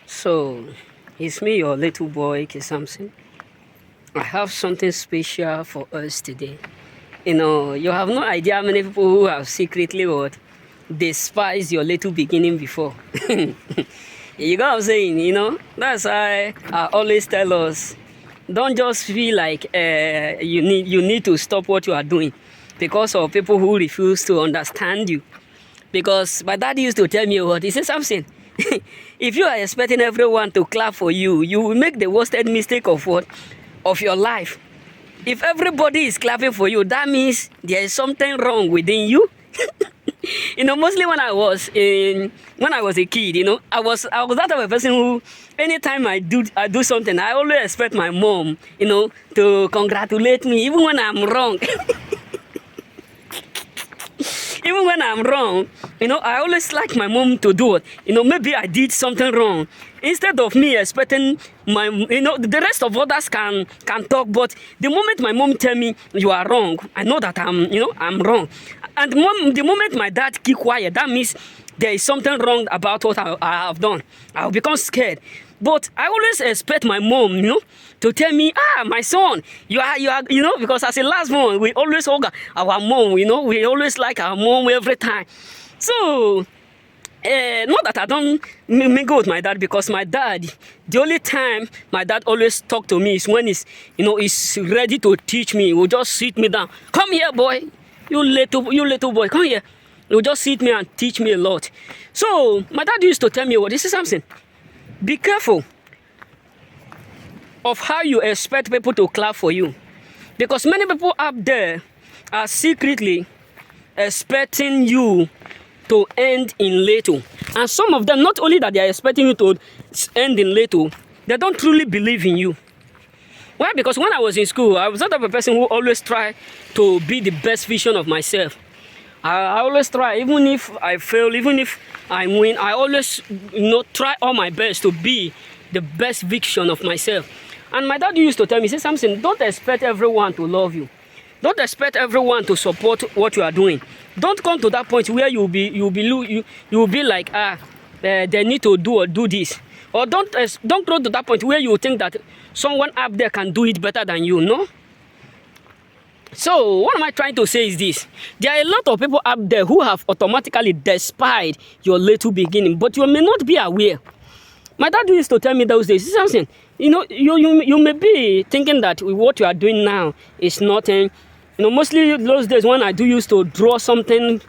So, it's me, your little boy, Samson. I have something special for us today. You have no idea how many people who have secretly what despised your little beginning before. You know what I'm saying? That's why I always tell us, don't just feel like you need to stop what you are doing because of people who refuse to understand you. Because my dad used to tell me what he said something. If you are expecting everyone to clap for you, you will make the worst mistake of what? Of your life. If everybody is clapping for you, that means there is something wrong within you. Mostly when I was a kid, I was that type of person who, anytime I do something, I always expect my mom, to congratulate me, even when I'm wrong. Even when I'm wrong, I always like my mom to do it. Maybe I did something wrong. Instead of me expecting the rest of others can talk, but the moment my mom tell me you are wrong, I know that I'm wrong. And the moment my dad keep quiet, that means there is something wrong about what I have done. I'll become scared. But I always expect my mom, to tell me, my son, you are, because as a last born, we always hug our mom, we always like our mom every time. So, not that I don't mingle with my dad, because my dad, the only time my dad always talk to me is when he's ready to teach me. He will just sit me down. Come here, boy. You little boy, come here. He will just sit me and teach me a lot. So, my dad used to tell me, this is something. Be careful of how you expect people to clap for you. Because many people up there are secretly expecting you to end in little. And some of them, not only that they are expecting you to end in little, they don't truly believe in you. Why? Because when I was in school, I was not the type of person who always try to be the best version of myself. I always try, even if I fail, even if I win, I always try all my best to be the best version of myself. And my dad used to tell me, say something, don't expect everyone to love you. Don't expect everyone to support what you are doing. Don't come to that point where you'll be like, they need to do this. Or don't come to that point where you think that someone up there can do it better than you, no? So, what am I trying to say is this. There are a lot of people up there who have automatically despised your little beginning, but you may not be aware. My dad used to tell me those days, something, you may be thinking that what you are doing now is nothing. Mostly those days when I used to draw something,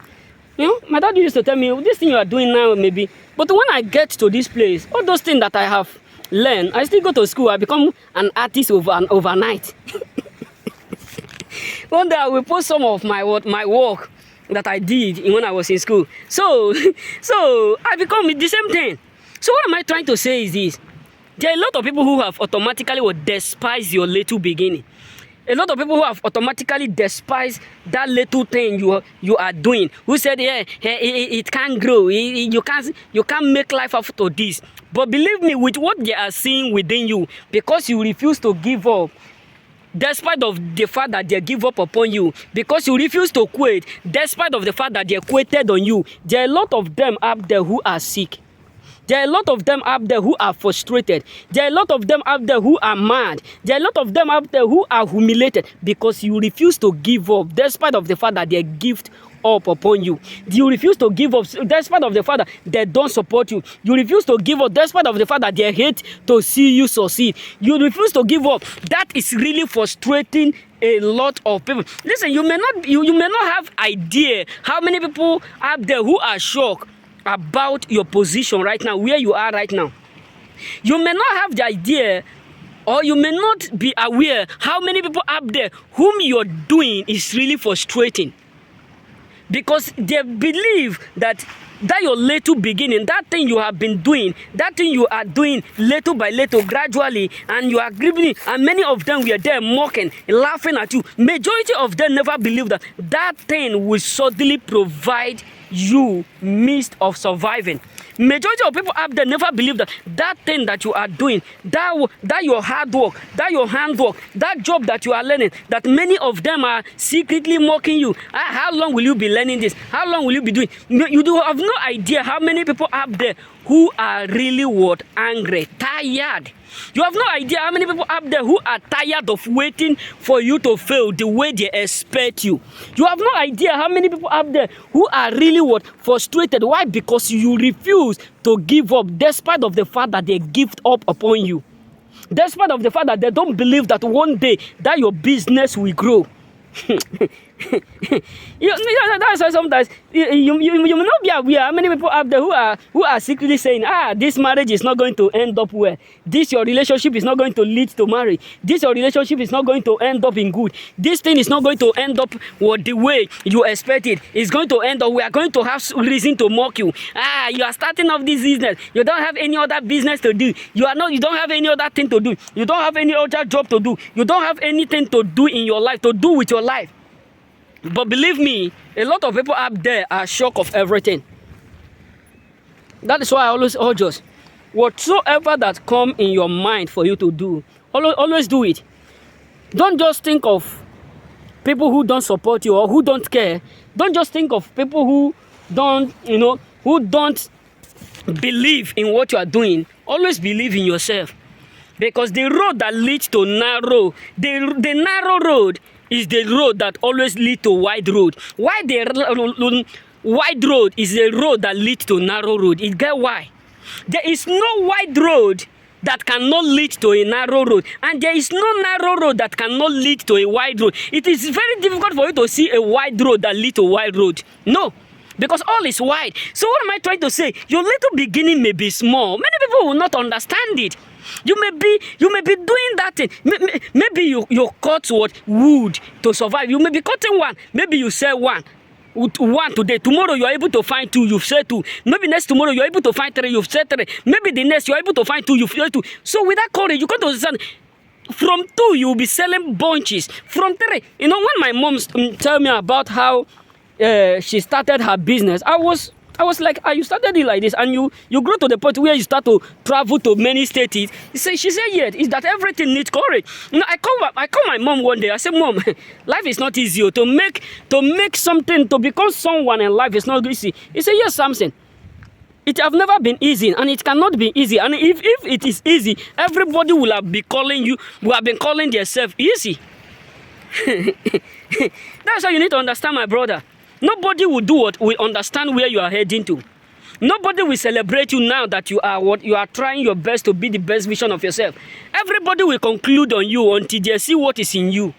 my dad used to tell me, this thing you are doing now maybe. But when I get to this place, all those things that I have learned, I still go to school, I become an artist overnight. One day I will post some of my work that I did when I was in school. So I become the same thing. So what am I trying to say is this. There are a lot of people who have automatically despised your little beginning. A lot of people who have automatically despised that little thing you are doing. Who said, it can't grow. You can't make life out of this. But believe me, with what they are seeing within you, because you refuse to give up, despite of the fact that they give up upon you, because you refuse to quit, despite of the fact that they quitted on you, there are a lot of them up there who are sick. There are a lot of them up there who are frustrated. There are a lot of them up there who are mad. There are a lot of them up there who are humiliated because you refuse to give up, despite of the fact that they gift up upon you. You refuse to give up despite of the fact that they don't support you. You refuse to give up despite of the fact that they hate to see you succeed. You refuse to give up. That is really frustrating a lot of people. Listen, you may not have idea how many people up there who are shocked about your position right now, where you are right now. You may not have the idea, or you may not be aware how many people up there whom you're doing is really frustrating. Because they believe that your little beginning, that thing you have been doing, that thing you are doing little by little, gradually, and you are grieving, and many of them were there mocking, laughing at you. Majority of them never believe that thing will suddenly provide you means of surviving. Majority of people up there never believe that thing that you are doing, that your hard work, that your handwork, that job that you are learning, that many of them are secretly mocking you. How long will you be learning this? How long will you be doing? You do have no idea how many people up there who are really what? Angry, tired. You have no idea how many people out there who are tired of waiting for you to fail the way they expect you. You have no idea how many people out there who are really what? Frustrated. Why? Because you refuse to give up despite of the fact that they give up upon you. Despite of the fact that they don't believe that one day that your business will grow. That's why sometimes you may not be aware how many people out there who are secretly saying, this marriage is not going to end up well. This your relationship is not going to lead to marriage. This your relationship is not going to end up in good. This thing is not going to end up the way you expected. It's going to end up. We are going to have reason to mock you. You are starting off this business. You don't have any other business to do. You don't have any other thing to do. You don't have any other job to do. You don't have anything to do in your life, to do with your life. But believe me, a lot of people up there are shocked of everything. That is why I always urge us, whatsoever that come in your mind for you to do, always do it. Don't just think of people who don't support you or who don't care. Don't just think of people who don't believe in what you are doing. Always believe in yourself. Because the road that leads to narrow, the narrow road is the road that always leads to wide road. Why the wide road is the road that leads to narrow road? It get why? There is no wide road that cannot lead to a narrow road, and there is no narrow road that cannot lead to a wide road. It is very difficult for you to see a wide road that leads to wide road. No. Because all is wide. So what am I trying to say? Your little beginning may be small. Many people will not understand it. You may be doing that thing. Maybe you cut wood to survive. You may be cutting one. Maybe you sell one today. Tomorrow you are able to find two. You've said two. Maybe next tomorrow you are able to find three. You've said three. Maybe the next you are able to find two. You've said two. So with that courage, you can't understand. From two, you will be selling bunches. From three, when my mom tell me about how she started her business, I was like, you started it like this, and you grow to the point where you start to travel to many states. She said, yes, is that everything needs courage. I call my mom one day. I said, Mom, life is not easy. To make something, to become someone in life is not easy. He said, yes, Samson. It have never been easy, and it cannot be easy. And if it is easy, everybody will have been calling themselves easy. That's how you need to understand, my brother. Nobody will will understand where you are heading to. Nobody will celebrate you now that you are trying your best to be the best version of yourself. Everybody will conclude on you until they see what is in you.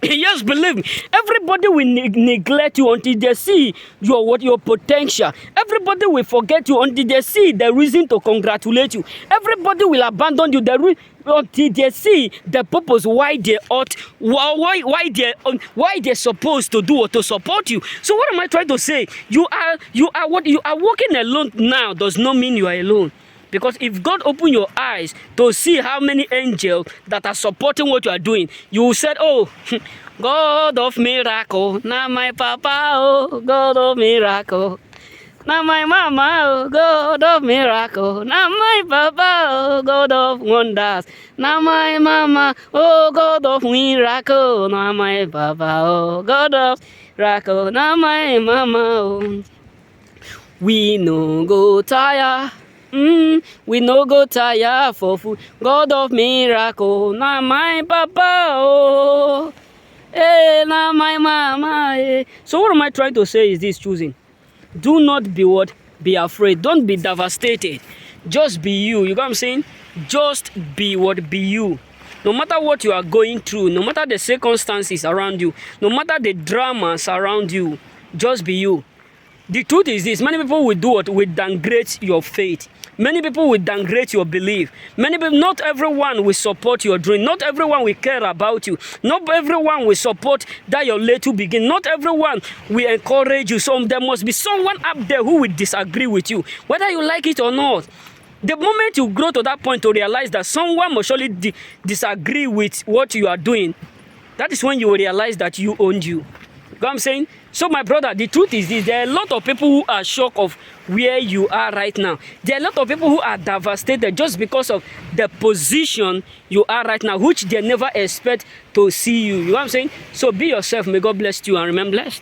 Yes, believe me. Everybody will neglect you until they see your potential. Everybody will forget you until they see the reason to congratulate you. Everybody will abandon you until they see the purpose why they're supposed to do or to support you. So what am I trying to say? You are walking alone now does not mean you are alone. Because if God open your eyes to see how many angels that are supporting what you are doing, you will say, oh, God of miracle, now my papa, oh, God of miracle. Now my mama, oh, God of miracle. Now my papa, oh, God of wonders. Now my mama, oh, God of miracle. Now my papa, oh, God of miracle. Now my mama, oh. We no go tire. We no go tire for food. God of miracle, now my papa, oh, hey, now my mama, hey. So what am I trying to say is this, choosing? Do not be afraid. Don't be devastated. Just be you. You know what I'm saying? Just be you. No matter what you are going through, no matter the circumstances around you, no matter the dramas around you, just be you. The truth is this: many people will do will downgrade your faith. Many people will downgrade your belief. Not everyone will support your dream. Not everyone will care about you. Not everyone will support that your little begin. Not everyone will encourage you. So there must be someone up there who will disagree with you, whether you like it or not. The moment you grow to that point to realize that someone must surely disagree with what you are doing, that is when you will realize that you owned you. You know what I'm saying? So my brother, the truth is this: there are a lot of people who are shocked of where you are right now. There are a lot of people who are devastated just because of the position you are right now, which they never expect to see you. You know what I'm saying? So be yourself. May God bless you and remain blessed.